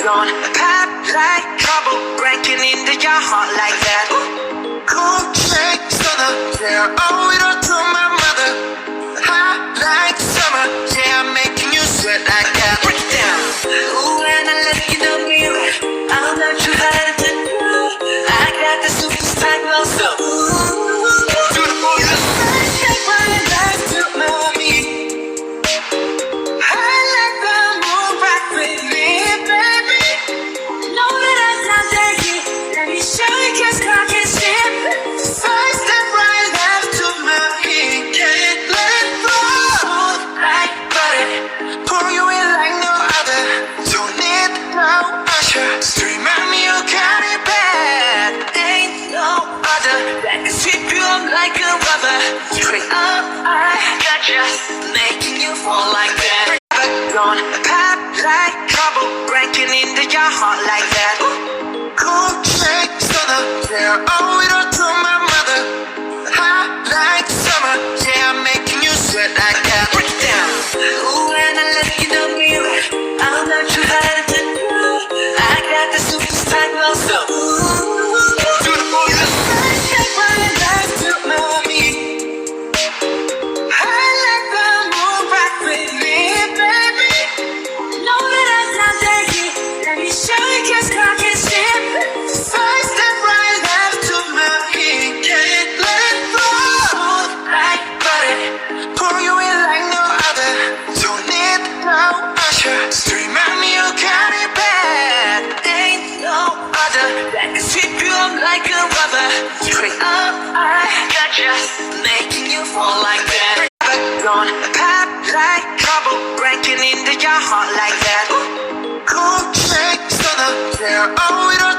Gonna pop like trouble, breaking into your heart like that. Cool shake stunner, yeah, owe it all to my mother. Hot like summer, yeah, I'm making you sweat like that. Break it down. Ooh, when I look in the mirror, I'm not too hard to do. I got the superstar glow, so ooh, beautiful, the sunshine, my life to me. I like the moon rock with me, baby. Know that I'm not dirty. Let me show you, 'cause I can see it. First step right after my heat. Can't let go. Like butter. Pour you in like no other. Don't need no usher. Stream at me, you got it bad. Ain't no other that can sweep you up like a rubber. Straight up, I gotcha. Making you fall like that. Gonna pop like trouble, breaking into your heart like that. Cool shake stunner, yeah, owe it all to my mother. Hot like summer, yeah, I'm making you sweat like that. Break it down. Ooh, when I look in the mirror, I'm not too hard to do. I got the superstar glow, so ooh, beautiful, the sunshine, my life to me. I like the moon rock with me, baby. Know that I'm not dirty. Let me show you, 'cause I can see it. First step right after my heat. Can't let go. Like butter. Pour you in like no other. Don't need no usher. Stream at me, you got it bad. Ain't no other that can sweep you up like a rubber. Straight up, I gotcha. Making you fall like that. Gonna pop like trouble, breaking into your heart like that. Cool shake stunner, yeah, owe it all